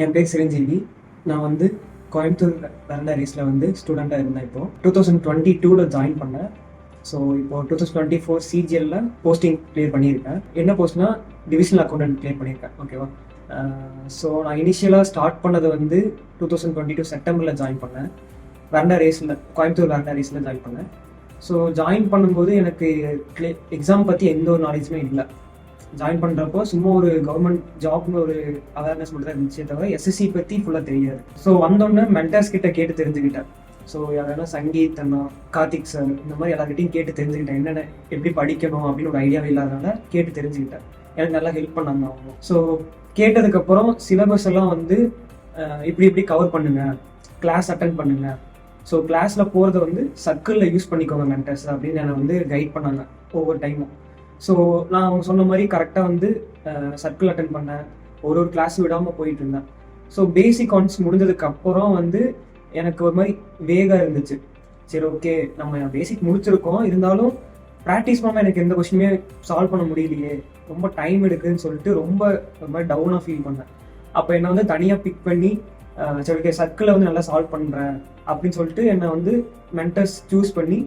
என் பேர் சிரஞ்சீவி. நான் வந்து கோயம்புத்தூர் வெரண்டா ரேஸில் வந்து ஸ்டூடெண்ட்டாக இருந்தேன். இப்போது 2022 ஜாயின் பண்ணேன். ஸோ இப்போது 2024 சிஜிஎல்லில் போஸ்டிங் கிளியர் பண்ணியிருக்கேன். என்ன போஸ்ட்னா டிவிஷனல் அக்கௌண்டன்ட் கிளியர் பண்ணியிருக்கேன். ஓகேவா. ஸோ நான் இனிஷியலாக ஸ்டார்ட் பண்ணது வந்து 2022 செப்டம்பரில் ஜாயின் பண்ணேன். வெரண்டா ரேஸில், கோயம்புத்தூர் வெரண்டா ரேஸில் ஜாயின் பண்ணேன். ஸோ ஜாயின் பண்ணும்போது எனக்கு எக்ஸாம் பற்றி எந்த ஒரு நாலேஜுமே இல்லை. ஜாயின் பண்ணுறப்போ சும்மா ஒரு கவர்மெண்ட் ஜாப்னு ஒரு அவேர்னஸ் மட்டும் தான் இருந்துச்சே தவிர எஸ்எஸ்சி பற்றி ஃபுல்லாக தெரியாது. ஸோ வந்தோடனே மென்டர்ஸ் கிட்ட கேட்டு தெரிஞ்சுக்கிட்டேன். ஸோ யாராவது சங்கீத் அண்ணா, கார்த்திக் சார், இந்த மாதிரி எல்லார்கிட்டையும் கேட்டு தெரிஞ்சுக்கிட்டேன். என்னென்ன எப்படி படிக்கணும் அப்படின்னு ஒரு ஐடியாவே இல்லாதனால கேட்டு தெரிஞ்சுக்கிட்டேன். எனக்கு நல்லா ஹெல்ப் பண்ணாங்க அவங்க. ஸோ கேட்டதுக்கப்புறம் சிலபஸ் எல்லாம் வந்து இப்படி இப்படி கவர் பண்ணுங்க, கிளாஸ் அட்டன் பண்ணுங்க. ஸோ கிளாஸில் போகிறத வந்து சர்க்கிளில் யூஸ் பண்ணிக்கோங்க மென்டர்ஸ் அப்படின்னு என்னை வந்து கைட் பண்ணாங்க ஒவ்வொரு டைமும். ஸோ நான் அவங்க சொன்ன மாதிரி கரெக்டாக வந்து சர்க்கிள் அட்டன் பண்ணேன். ஒரு கிளாஸ் விடாமல் போயிட்டு இருந்தேன். ஸோ பேசிக் கான்ஸ் முடிஞ்சதுக்கு அப்புறம் வந்து எனக்கு ஒரு மாதிரி வேகாக இருந்துச்சு. சரி, ஓகே, நம்ம பேசிக் முடிச்சிருக்கோம், இருந்தாலும் ப்ராக்டிஸ் பண்ணாமல் எனக்கு எந்த கொஸ்டினுமே சால்வ் பண்ண முடியலையே, ரொம்ப டைம் எடுக்குதுன்னு சொல்லிட்டு ரொம்ப ஒரு மாதிரி டவுனாக ஃபீல் பண்ணேன். அப்போ என்னை வந்து தனியாக பிக் பண்ணி சரி, ஓகே, சர்க்கிளை வந்து நல்லா சால்வ் பண்ணுறேன் அப்படின்னு சொல்லிட்டு என்னை வந்து மென்டர்ஸ் சூஸ் பண்ணி,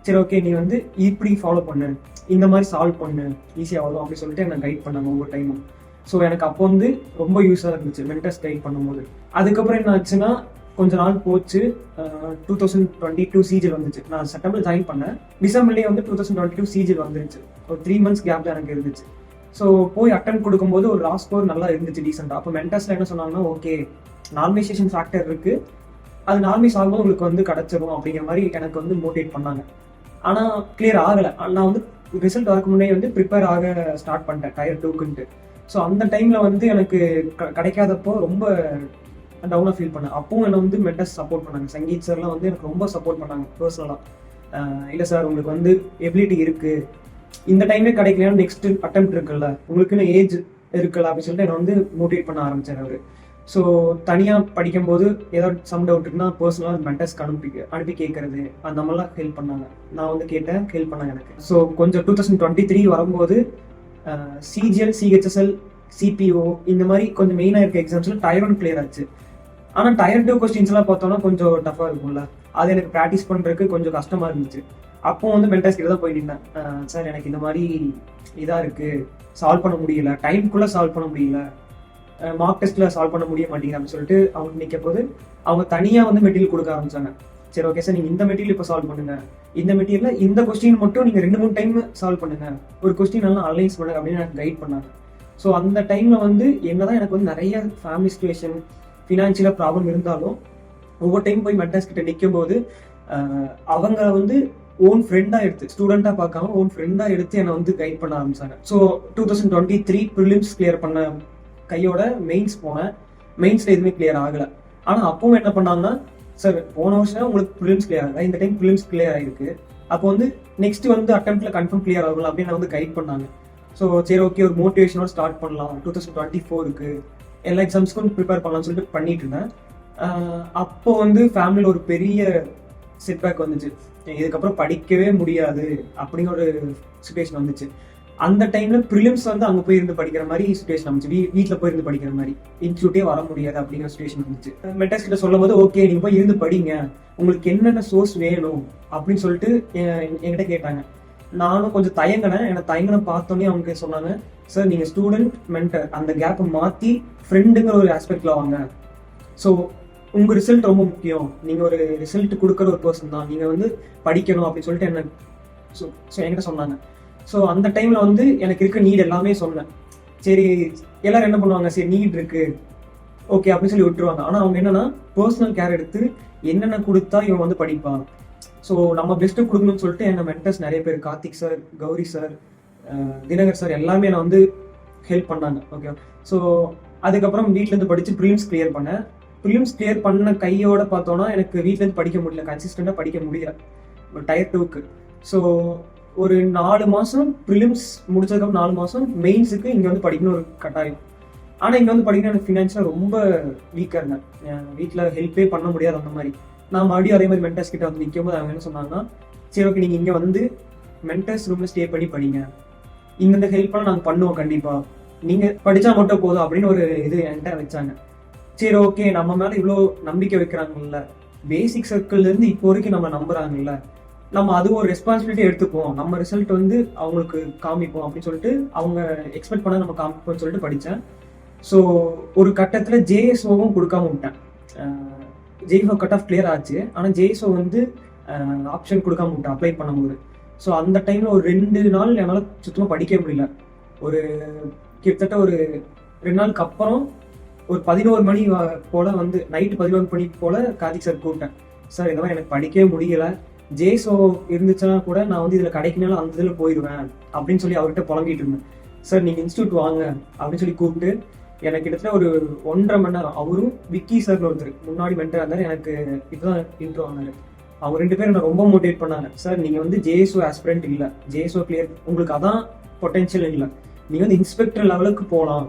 சரி, ஓகே, நீ வந்து இப்படி ஃபாலோ பண்ணு, இந்த மாதிரி சால்வ் பண்ணு, ஈஸியாக வரும் அப்படின்னு சொல்லிட்டு என்னை கைட் பண்ணாங்க ஒவ்வொரு டைமும். ஸோ எனக்கு அப்போ வந்து ரொம்ப யூஸாக இருந்துச்சு மென்டர்ஸ் கைட் பண்ணும்போது. அதுக்கப்புறம் என்ன ஆச்சுன்னா, கொஞ்ச நாள் போச்சு. 2022 சிஜிஎல் வந்துச்சு. நான் செப்டம்பர் ஜாயின் பண்ணேன். டிசம்பர்லேயே வந்து 2022 சிஜிஎல் வந்துருச்சு. ஒரு 3 months கேப் தான் எனக்கு இருந்துச்சு. ஸோ போய் அட்டன் கொடுக்கும்போது ஒரு லாஸ்ட் ஸ்கோர் நல்லா இருந்துச்சு, டீசெண்டாக. அப்போ மென்டர்ஸில் என்ன சொன்னாங்கன்னா, ஓகே, நார்மலைசேஷன் ஃபேக்டர் இருக்குது, அது நார்மலைஸ் ஆகும்போது உங்களுக்கு வந்து கிடச்சிரும் அப்படிங்கிற மாதிரி எனக்கு வந்து மோட்டிவேட் பண்ணாங்க. ஆனால் கிளியர் ஆகலை. நான் வந்து ரிசல்ட் வரக்கு முன்னே வந்து ப்ரிப்பேர் ஆக ஸ்டார்ட் பண்ணிட்டேன் டயர் 2க்குன்ட்டு. ஸோ அந்த டைமில் வந்து எனக்கு கிடைக்காதப்போ ரொம்ப டவுனாக ஃபீல் பண்ணேன். அப்பவும் என்னை வந்து மென்டர்ஸ் சப்போர்ட் பண்ணாங்க. சங்கீத் சார்லாம் வந்து எனக்கு ரொம்ப சப்போர்ட் பண்ணாங்க பர்சனலாக. இல்லை சார், உங்களுக்கு வந்து எபிலிட்டி இருக்குது, இந்த டைமே கிடைக்கலையா, நெக்ஸ்ட் அட்டெம்ப்ட் இருக்குல்ல, உங்களுக்குன்னு ஏஜ் இருக்குல்ல அப்படின்னு சொல்லிட்டு என்னை வந்து மோட்டிவேட் பண்ண ஆரம்பித்தார் அவர். ஸோ தனியாக படிக்கும்போது ஏதாவது சம் டவுட் இருக்குன்னா பர்சனலாக மென்டர்ஸ்க்கு அனுப்பி கேட்கறது, அந்த மாதிரிலாம் ஹெல்ப் பண்ணாங்க. நான் வந்து கேட்டேன், ஹெல்ப் பண்ணாங்க எனக்கு. ஸோ கொஞ்சம் 2023 வரும்போது சிஜிஎல், சிஹெச்எஸ்எல், சிபிஓ இந்த மாதிரி கொஞ்சம் மெயினாக இருக்க எக்ஸாம்ஸில் டயர் 1 கிளியர் ஆச்சு. ஆனால் டயர் 2 கொஸ்டின்ஸ்லாம் பார்த்தோன்னா கொஞ்சம் டஃபாக இருக்கும்ல, அது எனக்கு ப்ராக்டிஸ் பண்ணுறதுக்கு கொஞ்சம் கஷ்டமாக இருந்துச்சு. அப்போ வந்து மென்டர்ஸ் கிட்ட தான் போய் நின்னேன். சார், எனக்கு இந்த மாதிரி இதாக இருக்குது, சால்வ் பண்ண முடியல, டைமுக்குள்ளே சால்வ் பண்ண முடியல, மார்க் டெஸ்ட்டில் சால்வ் பண்ண முடிய மாட்டேங்குது அப்படின்னு சொல்லிட்டு அவங்க நிற்க போது அவங்க தனியாக வந்து மெட்டீரியல் கொடுக்க ஆரம்பிச்சாங்க. சரி, ஓகே சார், நீங்கள் இந்த மெட்டீரியல் இப்போ சால்வ் பண்ணுங்க, இந்த மெட்டீரியலில் இந்த கொஸ்டின் மட்டும் நீங்கள் 2-3 டைம் சால்வ் பண்ணுங்க, ஒரு கொஸ்டின் நல்லா அனலைஸ் பண்ணுங்க அப்படின்னு எனக்கு கைட் பண்ணாங்க. ஸோ அந்த டைமில் வந்து என்னதான் எனக்கு வந்து நிறைய ஃபேமிலி சுச்சுவேஷன், ஃபினான்ஷியலாக ப்ராப்ளம் இருந்தாலும் ஒவ்வொரு டைம் போய் மென்டர்ஸ் கிட்ட நிற்கும் போது அவங்க வந்து ஓன் ஃப்ரெண்டாக எடுத்து, ஸ்டூடெண்ட்டாக பார்க்காம ஓன் ஃப்ரெண்டாக எடுத்து என்னை வந்து கைட் பண்ண ஆரம்பிச்சாங்க. ஸோ 2023 ப்ரிலிம்ஸ் கிளியர் பண்ண கையோட மெயின்ஸ் போனேன். மெயின்ஸில் எதுவுமே கிளியர் ஆகலை. ஆனால் அப்பவும் என்ன பண்ணாங்கன்னா, சார், போன வருஷம் உங்களுக்கு ப்ரிலிம்ஸ் கிளியர் ஆகலை, இந்த டைம் ப்ரிலிம்ஸ் கிளியர் ஆகிருக்கு, அப்போ வந்து நெக்ஸ்ட் வந்து அட்டெம்ப்ட்ல கன்ஃபார்ம் கிளியர் ஆகலாம் அப்படின்னு வந்து கைட் பண்ணாங்க. ஸோ சரி, ஓகே, ஒரு மோட்டிவேஷனோட ஸ்டார்ட் பண்ணலாம், 2024க்கு எல்லா எக்ஸாம்ஸ்க்கும் ப்ரிப்பேர் பண்ணலாம்னு சொல்லிட்டு பண்ணிட்டு இருந்தேன். அப்போ வந்து ஃபேமிலியில் ஒரு பெரிய செட்பேக் வந்துச்சு. இதுக்கப்புறம் படிக்கவே முடியாது அப்படிங்கிற ஒரு சுச்சுவேஷன் வந்துச்சு. அந்த டைம்ல ப்ரிலிம்ஸ் வந்து அங்கே போய் இருந்து படிக்கிற மாதிரி சுச்சுவேஷன் வந்துச்சு. வீட்டில் போய் இருந்து படிக்கிற மாதிரி, இன்ஸ்டியூட்டே வர முடியாது அப்படிங்கிற சுச்சுவேஷன் வந்துச்சு. மென்டர்ஸ் கிட்ட சொல்லும் போது, ஓகே, நீங்கள் போய் இருந்து படிங்க, உங்களுக்கு என்னென்ன சோர்ஸ் வேணும் அப்படின்னு சொல்லிட்டு என்கிட்ட கேட்டாங்க. நானும் கொஞ்சம் தயங்கினேன். என்னை தயங்கின பார்த்தோன்னே அவங்க சொன்னாங்க, சார், நீங்கள் ஸ்டூடெண்ட் மென்டர் அந்த கேப்பை மாற்றி ஃப்ரெண்டுங்கிற ஒரு ஆஸ்பெக்டில் வாங்க. ஸோ உங்கள் ரிசல்ட் ரொம்ப முக்கியம், நீங்கள் ஒரு ரிசல்ட் கொடுக்குற ஒரு பர்சன் தான், நீங்கள் வந்து படிக்கணும் அப்படின்னு சொல்லிட்டு என்ன ஸோ என்கிட்ட சொன்னாங்க. ஸோ அந்த டைமில் வந்து எனக்கு இருக்க நீட் எல்லாமே சொன்னேன். சரி, எல்லாரும் என்ன பண்ணுவாங்க, சரி நீட் இருக்கு, ஓகே அப்படின்னு சொல்லி விட்டுருவாங்க. ஆனால் அவங்க என்னன்னா பர்சனல் கேர் எடுத்து என்னென்ன கொடுத்தா இவன் வந்து படிப்பான், ஸோ நம்ம பெஸ்ட்டு கொடுக்கணும்னு சொல்லிட்டு என்ன மென்டர்ஸ் நிறைய பேர், Karthik sir, Gowri sir, Dinakar sir எல்லாமே நான் வந்து ஹெல்ப் பண்ணாங்க. ஓகே. ஸோ அதுக்கப்புறம் வீட்டிலேருந்து படித்து ப்ரிலிம்ஸ் கிளியர் பண்ணேன். ப்ரிலிம்ஸ் கிளியர் பண்ண கையோட பார்த்தோன்னா எனக்கு வீட்டிலேருந்து படிக்க முடியல, கன்சிஸ்டண்டாக படிக்க முடியல டயர் 2க்கு. ஸோ ஒரு 4 மாதம் ப்ரிலிம்ஸ் முடிச்சதுக்கப்புறம் 4 மாதம் மெயின்ஸுக்கு இங்கே வந்து படிக்கணும் ஒரு கட்டாயம். ஆனால் இங்கே வந்து படிக்கணும், எனக்கு ஃபினான்ஷியலாக ரொம்ப வீக்காக இருந்தேன். வீட்டில் ஹெல்ப்பே பண்ண முடியாது. அந்த மாதிரி நான் மறுபடியும் அதே மாதிரி மென்டர்ஸ் கிட்ட வந்து நிற்கும் போது அவங்க என்ன சொன்னாங்கன்னா, சரி, ஓகே, நீங்கள் இங்கே வந்து மென்டர்ஸ் ரூமில் ஸ்டே பண்ணி படிங்க, இந்த ஹெல்ப்லாம் நாங்கள் பண்ணுவோம் கண்டிப்பாக, நீங்கள் படித்தா மட்டும் போதும் அப்படின்னு ஒரு இது என்கிட்ட வச்சாங்க. சரி ஓகே நம்ம மேலே இவ்வளோ நம்பிக்கை வைக்கிறாங்கல்ல, பேசிக் சர்க்கிள்லேருந்து இப்போ வரைக்கும் நம்ம நம்புறாங்கல்ல, நம்ம அது ஒரு ரெஸ்பான்சிபிலிட்டி எடுத்துப்போம், நம்ம ரிசல்ட் வந்து அவங்களுக்கு காமிப்போம் அப்படின்னு சொல்லிட்டு அவங்க எக்ஸ்பெக்ட் பண்ண நம்ம காமிப்போம்னு சொல்லிட்டு படித்தேன். ஸோ ஒரு கட்டத்தில் ஜேஎஸ்ஓவும் கொடுக்காம விட்டேன். ஜேஎஸ்ஓ கட் ஆஃப் கிளியர் ஆச்சு, ஆனால் ஜேஎஸ்ஓ வந்து ஆப்ஷன் கொடுக்காம விட்டேன் அப்ளை பண்ணும்போது. ஸோ அந்த டைமில் ஒரு 2 நாள் என்னால் சுத்தமாக படிக்க முடியல. ஒரு கிட்டத்தட்ட ஒரு 2 நாளுக்கு அப்புறம் ஒரு 11 மணி போல் வந்து நைட்டு 11 மணி போல் கார்த்திக் சார் கூப்பிட்டேன். சார் இந்த மாதிரி எனக்கு படிக்கவே முடியலை, ஜேஎஸ்ஓ இருந்துச்சுன்னா கூட நான் வந்து இதில் கிடைக்கினாலும் அந்த இதில் போயிடுவேன் அப்படின்னு சொல்லி அவர்கிட்ட புலம்பிட்டு இருந்தேன். சார் நீங்கள் இன்ஸ்டியூட் வாங்க அப்படின்னு சொல்லி கூப்பிட்டு எனக்கு கிட்டத்தட்ட ஒரு 1.5 மணி நேரம், அவரும் விக்கி சார்னு ஒருத்தர் முன்னாடி மென்டர் இருந்தார், எனக்கு இப்போதான் இன்ட்ரோ ஆனார், அவங்க 2 பேரும் என்ன ரொம்ப மோட்டிவேட் பண்ணாங்க. சார் நீங்கள் வந்து ஜேஎஸ்ஓ ஆஸ்பிரண்ட் இல்லை, ஜேஎஸ்ஓ கிளியர் உங்களுக்கு அதான் பொட்டென்ஷியல் இல்லை, நீங்கள் வந்து இன்ஸ்பெக்டர் லெவலுக்கு போகலாம்,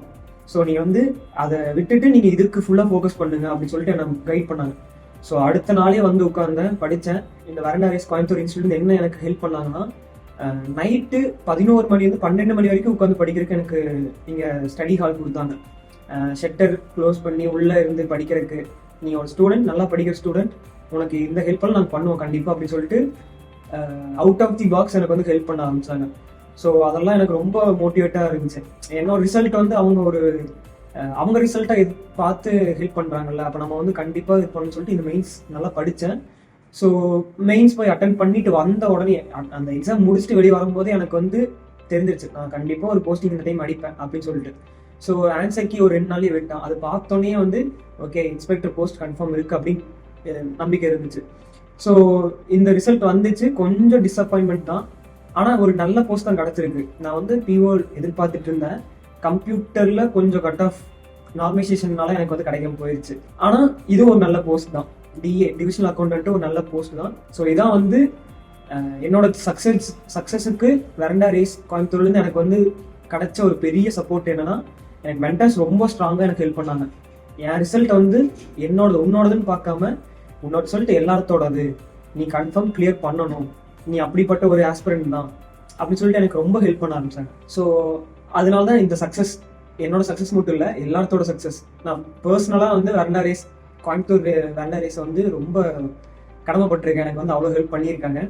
ஸோ நீங்கள் வந்து அதை விட்டுட்டு நீங்கள் இதுக்கு ஃபுல்லாக ஃபோக்கஸ் பண்ணுங்க அப்படின்னு சொல்லிட்டு என்ன கைட் பண்ணாங்க. ஸோ அடுத்த நாளே வந்து உட்கார்ந்தேன், படித்தேன். இந்த வெரண்டா ரேஸ் கோயம்புத்தூர் இன்ஸ்டியூட் என்ன எனக்கு ஹெல்ப் பண்ணாங்கன்னா, நைட்டு 11 மணிலேருந்து 12 மணி வரைக்கும் உட்காந்து படிக்கிறதுக்கு எனக்கு இங்கே ஸ்டடி ஹால் கொடுத்தாங்க. ஷட்டர் க்ளோஸ் பண்ணி உள்ளே இருந்து படிக்கிறதுக்கு, நீங்கள் ஒரு ஸ்டூடெண்ட், நல்லா படிக்கிற ஸ்டூடெண்ட், உனக்கு இந்த ஹெல்ப்பெல்லாம் நாங்கள் பண்ணுவோம் கண்டிப்பாக அப்படின்னு சொல்லிட்டு அவுட் ஆஃப் தி பாக்ஸ் எனக்கு வந்து ஹெல்ப் பண்ண ஆரம்பிச்சாங்க. ஸோ அதெல்லாம் எனக்கு ரொம்ப மோட்டிவேட்டாக இருந்துச்சு. என்னோட ரிசல்ட் வந்து அவங்க ரிசல்ட்டாக பார்த்து ஹெல்ப் பண்ணுறாங்கல்ல, அப்போ நம்ம வந்து கண்டிப்பாக இது பண்ணணும்னு சொல்லிட்டு இந்த மெயின்ஸ் நல்லா படித்தேன். ஸோ மெயின்ஸ் போய் அட்டன் பண்ணிட்டு வந்த உடனே அந்த எக்ஸாம் முடிச்சுட்டு வெளியே வரும்போதே எனக்கு வந்து தெரிஞ்சிருச்சு நான் கண்டிப்பாக ஒரு போஸ்டிங் இந்த டைம் அடிப்பேன் அப்படின்னு சொல்லிட்டு. ஸோ ஆன்சர்க்கு ஒரு 2 நாளே விட்டான். அது பார்த்தோன்னே வந்து ஓகே இன்ஸ்பெக்டர் போஸ்ட் கன்ஃபார்ம் இருக்குது அப்படின்னு நம்பிக்கை இருந்துச்சு. ஸோ இந்த ரிசல்ட் வந்துச்சு, கொஞ்சம் டிஸப்பாயின்மெண்ட் தான், ஆனால் ஒரு நல்ல போஸ்ட் தான் கிடச்சிருக்கு. நான் வந்து பிஓ எதிர்பார்த்துட்டு இருந்தேன், கம்ப்யூட்டரில் கொஞ்சம் கட் ஆஃப் நார்மலைசேஷன்னால எனக்கு வந்து கிடைக்காம போயிடுச்சு. ஆனால் இது ஒரு நல்ல போஸ்ட் தான், டிஏ டிவிஷனல் அக்கௌண்டன்ட்டு ஒரு நல்ல போஸ்ட் தான். ஸோ இதான் வந்து என்னோட சக்ஸஸுக்கு வெரண்டா ரேஸ் கோயம்புத்தூர்லேருந்து எனக்கு வந்து கிடைச்ச ஒரு பெரிய சப்போர்ட் என்னன்னா, எனக்கு மென்டர்ஸ் ரொம்ப ஸ்ட்ராங்காக எனக்கு ஹெல்ப் பண்ணாங்க. என் ரிசல்ட் வந்து உன்னோடதுன்னு பார்க்காம உன்னோட ரிசல்ட் எல்லாத்தோடது, நீ கன்ஃபார்ம் கிளியர் பண்ணணும், நீ அப்படிப்பட்ட ஒரு ஆஸ்பிரண்ட் தான் அப்படின்னு சொல்லிட்டு எனக்கு ரொம்ப ஹெல்ப் பண்ண ஆரம்பிச்சாங்க. ஸோ அதனால தான் இந்த சக்ஸஸ் என்னோட சக்ஸஸ் மட்டும் இல்லை, எல்லாத்தோட சக்ஸஸ். நான் பர்சனலாக வந்து வெரண்டா ரேஸ் கோயம்புத்தூர் வெரண்டா ரேஸை வந்து ரொம்ப கடமைப்பட்டிருக்கேன், எனக்கு வந்து அவ்வளோ ஹெல்ப் பண்ணியிருக்காங்க.